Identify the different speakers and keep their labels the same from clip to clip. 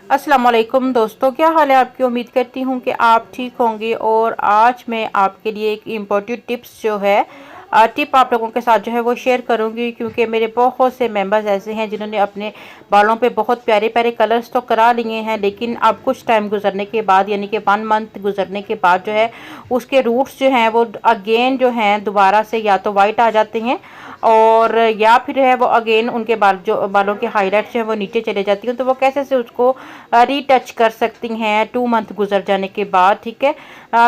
Speaker 1: अस्सलाम वालेकुम दोस्तों, क्या हाल है आपकी। उम्मीद करती हूँ कि आप ठीक होंगे। और आज मैं आपके लिए एक इम्पोर्टेंट टिप्स जो है टिप आप लोगों के साथ जो है वो शेयर करूँगी, क्योंकि मेरे बहुत से मेंबर्स ऐसे हैं जिन्होंने अपने बालों पे बहुत प्यारे प्यारे कलर्स तो करा लिए हैं, लेकिन अब कुछ टाइम गुजरने के बाद यानी कि 1 मंथ गुजरने के बाद जो है उसके रूट्स जो हैं वो अगेन जो हैं दोबारा से या तो वाइट आ जाते हैं, और या फिर है वो अगेन उनके बालों के हाईलाइट्स जो है वो नीचे चले जाती हैं। तो वो कैसे से उसको रीटच कर सकती हैं 2 मंथ गुजर जाने के बाद। ठीक है,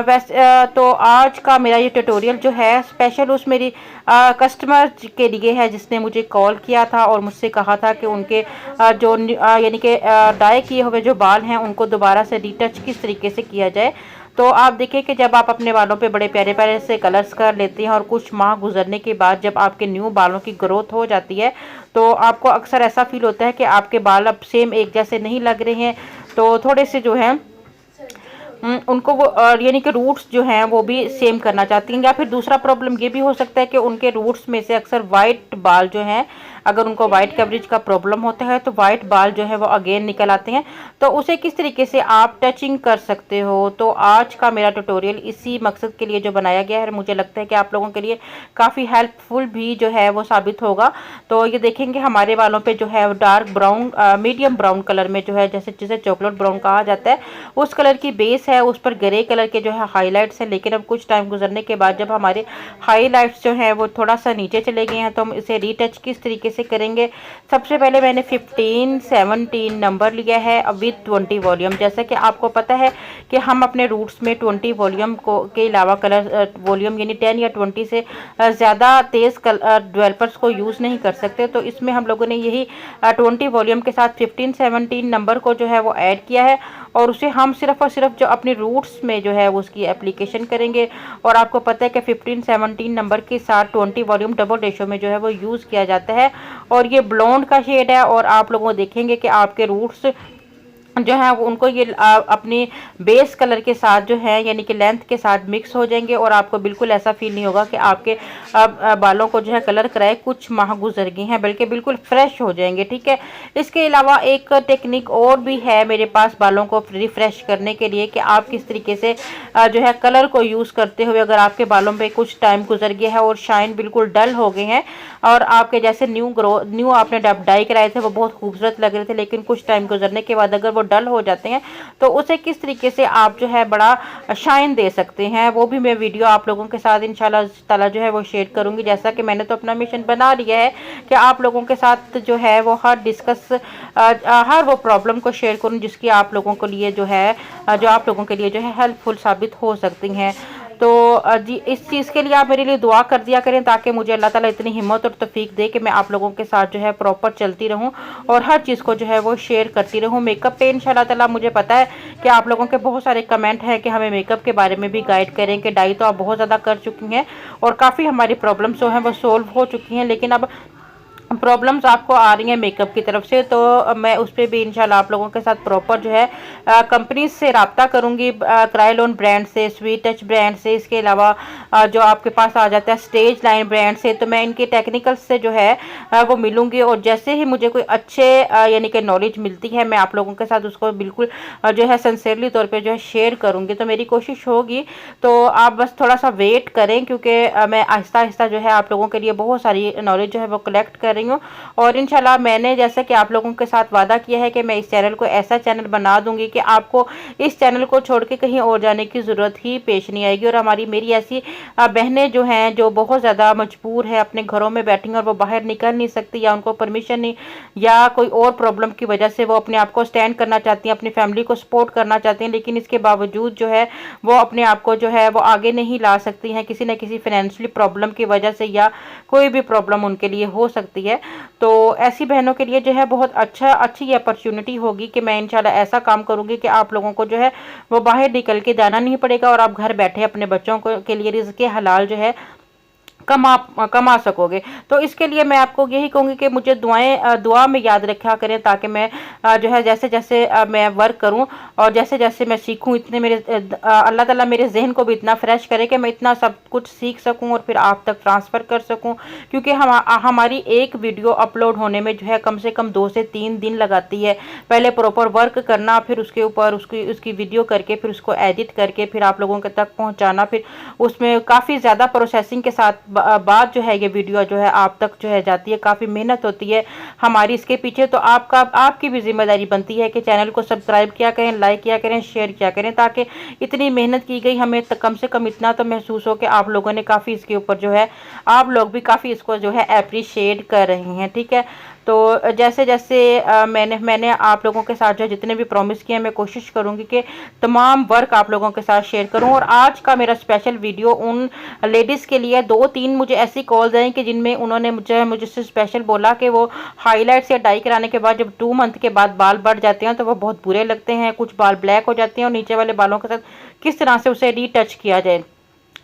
Speaker 1: वैसे तो आज का मेरा ये ट्यूटोरियल जो है स्पेशल उस मेरी कस्टमर के लिए है जिसने मुझे कॉल किया था और मुझसे कहा था कि उनके यानी कि डाई किए हुए जो बाल हैं उनको दोबारा से रीटच किस तरीके से किया जाए। तो आप देखिए कि जब आप अपने बालों पे बड़े प्यारे प्यारे से कलर्स कर लेते हैं और कुछ माह गुजरने के बाद जब आपके न्यू बालों की ग्रोथ हो जाती है, तो आपको अक्सर ऐसा फील होता है कि आपके बाल अब सेम एक जैसे नहीं लग रहे हैं, तो थोड़े से जो हैं उनको वो यानी कि रूट्स जो हैं वो भी सेम करना चाहती हैं। या फिर दूसरा प्रॉब्लम ये भी हो सकता है कि उनके रूट्स में से अक्सर वाइट बाल जो हैं, अगर उनको वाइट कवरेज का प्रॉब्लम होता है तो वाइट बाल जो है वो अगेन निकल आते हैं। तो उसे किस तरीके से आप टचिंग कर सकते हो, तो आज का मेरा ट्यूटोरियल इसी मकसद के लिए जो बनाया गया है, मुझे लगता है कि आप लोगों के लिए काफ़ी हेल्पफुल भी जो है वो साबित होगा। तो ये देखेंगे हमारे बालों पे जो है dark brown medium brown colour में जो है, जैसे जिसे चॉकलेट ब्राउन कहा जाता है, उस कलर की बेस है, उस पर ग्रे कलर के जो है हाईलाइट्स हैं। लेकिन अब कुछ टाइम गुजरने के बाद जब हमारे हाईलाइट्स जो हैं वो थोड़ा सा नीचे चले गए हैं, तो हम इसे रीटच किस तरीके से करेंगे। सबसे पहले मैंने 15-17 नंबर लिया है विद 20 वॉल्यूम। जैसा कि आपको पता है कि हम अपने रूट्स में 20 वॉल्यूम को के अलावा कलर वॉल्यूम यानी 10 या 20 से ज़्यादा तेज़ डेवलपर्स को यूज़ नहीं कर सकते। तो इसमें हम लोगों ने यही 20 वॉल्यूम के साथ 15-17 नंबर को जो है वो ऐड किया है, और उसे हम सिर्फ और सिर्फ जो अपने रूट्स में जो है वो उसकी एप्लीकेशन करेंगे। और आपको पता है कि 15-17 नंबर के साथ 20 वॉल्यूम डबल रेशो में जो है वो यूज़ किया जाता है, और ये ब्लॉन्ड का शेड है। और आप लोगों देखेंगे कि आपके रूट्स जो है उनको ये अपनी बेस कलर के साथ जो है यानी कि लेंथ के साथ मिक्स हो जाएंगे, और आपको बिल्कुल ऐसा फील नहीं होगा कि आपके बालों को जो है कलर कराए कुछ माह गुजर गए हैं, बल्कि बिल्कुल फ्रेश हो जाएंगे। ठीक है, इसके अलावा एक टेक्निक और भी है मेरे पास बालों को रिफ्रेश करने के लिए कि आप किस तरीके से जो है कलर को यूज़ करते हुए अगर आपके बालों पे कुछ टाइम गुजर गया है और शाइन बिल्कुल डल हो गए हैं, और आपके जैसे न्यू आपने डाई कराए थे वो बहुत खूबसूरत लग रहे थे, लेकिन कुछ टाइम गुजरने के बाद अगर वो डल हो जाते हैं, तो उसे किस तरीके से आप जो है बड़ा शाइन दे सकते हैं, वो भी मैं वीडियो आप लोगों के साथ इंशाल्लाह ताला जो है वो शेयर करूंगी। जैसा कि मैंने तो अपना मिशन बना लिया है कि आप लोगों के साथ जो है वो हर वो प्रॉब्लम को शेयर करूं जिसकी आप लोगों के लिए जो है जो आप लोगों के लिए जो है हेल्पफुल साबित हो सकती हैं। तो जी इस चीज़ के लिए आप मेरे लिए दुआ कर दिया करें, ताकि मुझे अल्लाह ताला इतनी हिम्मत और तौफीक दे कि मैं आप लोगों के साथ जो है प्रॉपर चलती रहूं और हर चीज़ को जो है वो शेयर करती रहूं। मेकअप पे इंशाल्लाह ताला मुझे पता है कि आप लोगों के बहुत सारे कमेंट हैं कि हमें मेकअप के बारे में भी गाइड करें, कि डाई तो आप बहुत ज़्यादा कर चुकी हैं और काफ़ी हमारी प्रॉब्लम्स जो हैं वो सोल्व हो चुकी हैं, लेकिन अब प्रॉब्लम्स आपको आ रही हैं मेकअप की तरफ से। तो मैं उस पर भी इंशाल्लाह आप लोगों के साथ प्रॉपर जो है कंपनीज से रब्ता करूंगी, क्राइलोन ब्रांड से, स्वीट टच ब्रांड से, इसके अलावा जो आपके पास आ जाता है स्टेज लाइन ब्रांड से। तो मैं इनके टेक्निकल्स से जो है वो मिलूंगी, और जैसे ही मुझे कोई अच्छे यानी कि नॉलेज मिलती है मैं आप लोगों के साथ उसको बिल्कुल जो है सिंसियरली तौर पर जो है शेयर करूँगी। तो मेरी कोशिश होगी, तो आप बस थोड़ा सा वेट करें, क्योंकि मैं आहिस्ता आहिस्ता जो है आप लोगों के लिए बहुत सारी नॉलेज जो है वो कलेक्ट कर रही हूँ। और इंशाल्लाह मैंने जैसा कि आप लोगों के साथ वादा किया है कि मैं इस चैनल को ऐसा चैनल बना दूंगी कि आपको इस चैनल को छोड़ के कहीं और जाने की ज़रूरत ही पेश नहीं आएगी। और मेरी ऐसी बहनें जो हैं जो बहुत ज़्यादा मजबूर है अपने घरों में बैठी और वो बाहर निकल नहीं सकती, या उनको परमिशन नहीं या कोई और प्रॉब्लम की वजह से वो अपने आप को स्टैंड करना चाहती हैं, अपनी फैमिली को सपोर्ट करना चाहती हैं, लेकिन इसके बावजूद जो है वो अपने आप को जो है वो आगे नहीं ला सकती हैं किसी न किसी फाइनेंशियली प्रॉब्लम की वजह से, या कोई भी प्रॉब्लम उनके लिए हो सकती है। तो ऐसी बहनों के लिए जो है बहुत अच्छी अपॉर्चुनिटी होगी कि मैं इंशाल्लाह ऐसा काम करूंगी कि आप लोगों को जो है वो बाहर निकल के जाना नहीं पड़ेगा, और आप घर बैठे अपने बच्चों को के लिए रिज़्क़ हलाल जो है कमा सकोगे। तो इसके लिए मैं आपको यही कहूँगी कि मुझे दुआ में याद रखा करें, ताकि मैं जो है जैसे जैसे मैं वर्क करूँ और जैसे जैसे मैं सीखूँ, इतने मेरे अल्लाह ताला मेरे जहन को भी इतना फ्रेश करे कि मैं इतना सब कुछ सीख सकूँ और फिर आप तक ट्रांसफ़र कर सकूँ। क्योंकि हमारी एक वीडियो अपलोड होने में जो है कम से कम 2 से 3 दिन लगाती है। पहले प्रॉपर वर्क करना, फिर उसके ऊपर उसकी वीडियो करके, फिर उसको एडिट करके, फिर आप लोगों के तक पहुँचाना, फिर उसमें काफ़ी ज़्यादा प्रोसेसिंग के साथ बाद जो है ये वीडियो जो है आप तक जो है जाती है। काफ़ी मेहनत होती है हमारी इसके पीछे। तो आपकी भी जिम्मेदारी बनती है कि चैनल को सब्सक्राइब किया करें, लाइक किया करें, शेयर किया करें, ताकि इतनी मेहनत की गई हमें कम से कम इतना तो महसूस हो कि आप लोगों ने काफ़ी इसके ऊपर जो है, आप लोग भी काफ़ी इसको जो है अप्रिशिएट कर रहे हैं। ठीक है, तो जैसे जैसे मैंने आप लोगों के साथ जो जितने भी प्रॉमिस किए, मैं कोशिश करूंगी कि तमाम वर्क आप लोगों के साथ शेयर करूं। और आज का मेरा स्पेशल वीडियो उन लेडीज़ के लिए, 2-3 मुझे ऐसी कॉल्स आई कि जिनमें उन्होंने मुझसे स्पेशल बोला कि वो हाईलाइट्स या डाई कराने के बाद जब 2 मंथ के बाद बाल बढ़ जाते हैं तो वो बहुत बुरे लगते हैं, कुछ बाल ब्लैक हो जाते हैं, और नीचे वाले बालों के साथ किस तरह से उसे रीटच किया जाए।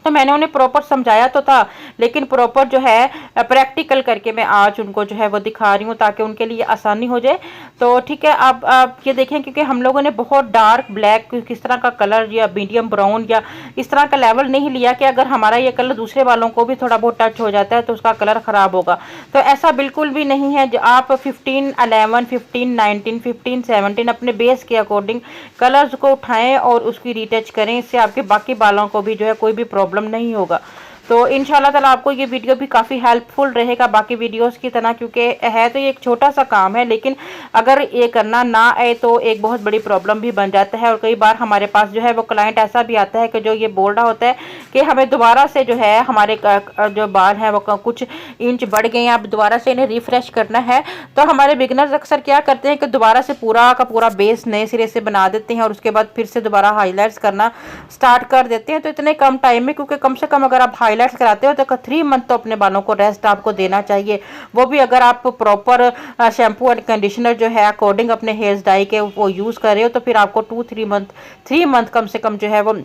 Speaker 1: तो मैंने उन्हें प्रॉपर समझाया तो था, लेकिन प्रॉपर जो है प्रैक्टिकल करके मैं आज उनको जो है वो दिखा रही हूँ, ताकि उनके लिए आसानी हो जाए। तो ठीक है, आप ये देखें, क्योंकि हम लोगों ने बहुत डार्क ब्लैक किस तरह का कलर या मीडियम ब्राउन या इस तरह का लेवल नहीं लिया कि अगर हमारा ये कलर दूसरे वालों को भी थोड़ा बहुत टच हो जाता है तो उसका कलर ख़राब होगा। तो ऐसा बिल्कुल भी नहीं है। आप 15, 11, 15, 19, 15, 17 अपने बेस के अकॉर्डिंग कलर्स को उठाएं और उसकी रीटच करें। इससे आपके बाकी बालों को भी जो है कोई भी प्रॉब्लम नहीं होगा। तो इंशाल्लाह ताला आपको ये वीडियो भी काफ़ी हेल्पफुल रहेगा बाकी वीडियोस की तरह, क्योंकि है तो ये एक छोटा सा काम है, लेकिन अगर ये करना ना आए तो एक बहुत बड़ी प्रॉब्लम भी बन जाता है। और कई बार हमारे पास जो है वो क्लाइंट ऐसा भी आता है कि जो ये बोल रहा होता है कि हमें दोबारा से जो है हमारे जो बाल हैं वो कुछ इंच बढ़ गए हैं, अब दोबारा से इन्हें रिफ्रेश करना है। तो हमारे बिगनर्स अक्सर क्या करते हैं कि दोबारा से पूरा का पूरा बेस नए सिरे से बना देते हैं और उसके बाद फिर से दोबारा हाईलाइट्स करना स्टार्ट कर देते हैं। तो इतने कम टाइम में, क्योंकि कम से कम अगर आप हाईलाइट्स कराते हो तो 3 मंथ तो अपने बालों को रेस्ट आपको देना चाहिए। वो भी अगर आप प्रॉपर शैम्पू एंड कंडीशनर जो है अकॉर्डिंग अपने हेयर्स डाई के वो यूज़ कर रहे हो, तो फिर आपको 3 मंथ कम से कम जो है वो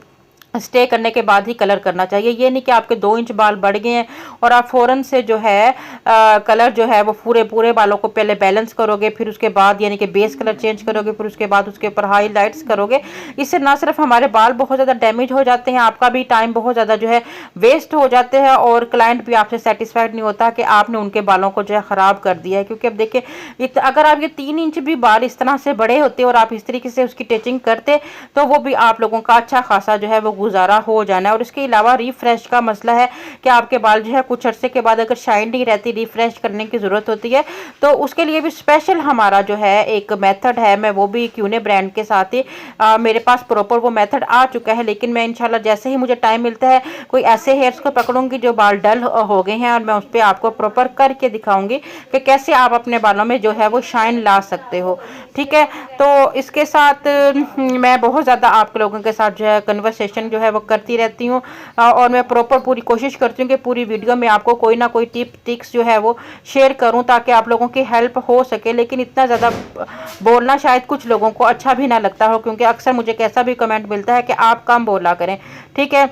Speaker 1: स्टे करने के बाद ही कलर करना चाहिए। ये नहीं कि आपके 2 इंच बाल बढ़ गए हैं और आप फ़ौरन से जो है कलर जो है वो पूरे बालों को पहले बैलेंस करोगे, फिर उसके बाद यानी कि बेस कलर चेंज करोगे, फिर उसके बाद उसके ऊपर हाईलाइट्स करोगे। इससे ना सिर्फ हमारे बाल बहुत ज़्यादा डैमेज हो जाते हैं, आपका भी टाइम बहुत ज़्यादा जो है वेस्ट हो जाते हैं, और क्लाइंट भी आपसे सेटिस्फाइड नहीं होता कि आपने उनके बालों को जो है ख़राब कर दिया है। क्योंकि अब देखिए, अगर आप ये 3 इंच भी बाल इस तरह से बड़े होते और आप इस तरीके से उसकी टिचिंग करते तो वो भी आप लोगों का अच्छा खासा जो है वो गुजारा हो जाना है। और इसके अलावा रिफ्रेश का मसला है कि आपके बाल जो है कुछ अरसे के बाद अगर शाइन नहीं रहती, रिफ्रेश करने की ज़रूरत होती है, तो उसके लिए भी स्पेशल हमारा जो है एक मेथड है। मैं वो भी क्यूने ब्रांड के साथ ही मेरे पास प्रॉपर वो मेथड आ चुका है, लेकिन मैं इंशाल्लाह जैसे ही मुझे टाइम मिलता है कोई ऐसे हेयर्स को पकड़ूंगी जो बाल डल हो गए हैं और मैं उस पर आपको प्रॉपर करके दिखाऊंगी कि कैसे आप अपने बालों में जो है वो शाइन ला सकते हो। ठीक है, तो इसके साथ मैं बहुत ज़्यादा आप लोगों के साथ जो है कन्वर्सेशन जो है वो करती रहती हूँ, और मैं प्रॉपर पूरी कोशिश करती हूँ कि पूरी वीडियो में आपको कोई ना कोई टिप्स जो है वो शेयर करूँ ताकि आप लोगों की हेल्प हो सके। लेकिन इतना ज़्यादा बोलना शायद कुछ लोगों को अच्छा भी ना लगता हो, क्योंकि अक्सर मुझे कैसा भी कमेंट मिलता है कि आप कम बोला करें। ठीक है,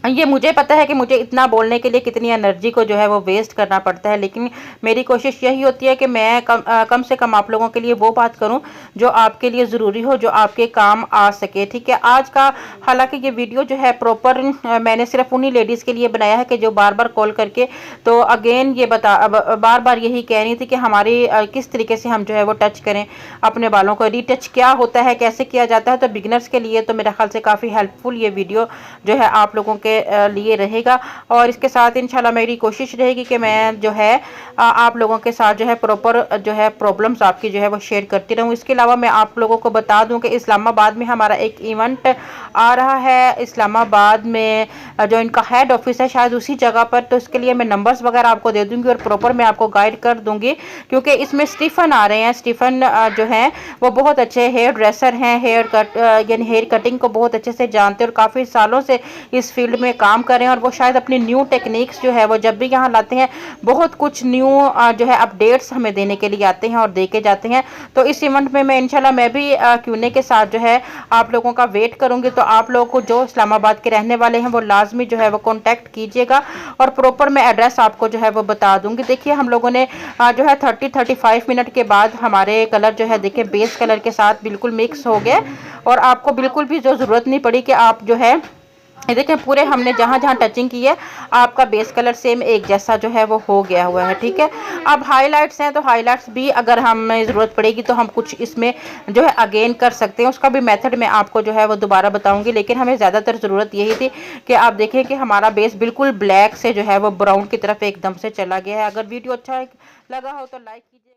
Speaker 1: ये मुझे पता है कि मुझे इतना बोलने के लिए कितनी एनर्जी को जो है वो वेस्ट करना पड़ता है, लेकिन मेरी कोशिश यही होती है कि मैं कम से कम आप लोगों के लिए वो बात करूं जो आपके लिए ज़रूरी हो, जो आपके काम आ सके। ठीक है, आज का हालांकि ये वीडियो जो है प्रॉपर मैंने सिर्फ उन्हीं लेडीज़ के लिए बनाया है कि जो बार बार कॉल करके तो अगेन ये बार बार यही कह रही थी कि हमारी किस तरीके से हम जो है वो टच करें अपने बालों को, रीटच क्या होता है, कैसे किया जाता है। तो बिगनर्स के लिए तो मेरे ख्याल से काफ़ी हेल्पफुल ये वीडियो जो है आप लोगों के लिए रहेगा। और इसके साथ इंशाल्लाह मेरी कोशिश रहेगी कि मैं जो है आप लोगों के साथ जो है प्रॉपर जो है प्रॉब्लम्स आपकी जो है वो शेयर करती रहूँ। इसके अलावा मैं आप लोगों को बता दूं कि इस्लामाबाद में हमारा एक इवेंट आ रहा है, इस्लामाबाद में जो इनका हेड ऑफिस है शायद उसी जगह पर। तो इसके लिए मैं नंबर्स वगैरह आपको दे दूंगी और प्रॉपर मैं आपको गाइड कर दूंगी, क्योंकि इसमें स्टीफन आ रहे हैं। स्टीफन जो हैं वो बहुत अच्छे हेयर ड्रेसर हैं, हेयर कटिंग को बहुत अच्छे से जानते हैं और काफ़ी सालों से इस फील्ड में में काम कर रहे हैं और वो शायद अपनी न्यू टेक्निक्स जो है वो जब भी यहाँ लाते हैं बहुत कुछ न्यू जो है अपडेट्स हमें देने के लिए आते हैं और दे के जाते हैं। तो इस इवेंट में मैं इंशाल्लाह मैं भी क्यूने के साथ जो है आप लोगों का वेट करूंगी। तो आप लोगों को जो इस्लामाबाद के रहने वाले हैं वो लाजमी जो है वो कॉन्टैक्ट कीजिएगा और प्रॉपर मैं एड्रेस आपको जो है वो बता दूंगी। देखिए हम लोगों ने जो है 30-35 मिनट के बाद हमारे कलर जो है देखिए बेस कलर के साथ बिल्कुल मिक्स हो गया और आपको बिल्कुल भी जो ज़रूरत नहीं पड़ी कि आप जो है देखिए पूरे हमने जहाँ जहाँ टचिंग की है आपका बेस कलर सेम एक जैसा जो है वो हो गया हुआ है। ठीक है, अब हाइलाइट्स हैं तो हाइलाइट्स भी अगर हमें ज़रूरत पड़ेगी तो हम कुछ इसमें जो है अगेन कर सकते हैं, उसका भी मेथड मैं आपको जो है वो दोबारा बताऊंगी। लेकिन हमें ज़्यादातर ज़रूरत यही थी कि आप देखें कि हमारा बेस बिल्कुल ब्लैक से जो है वो ब्राउन की तरफ एकदम से चला गया है। अगर वीडियो अच्छा लगा हो तो लाइक कीजिए।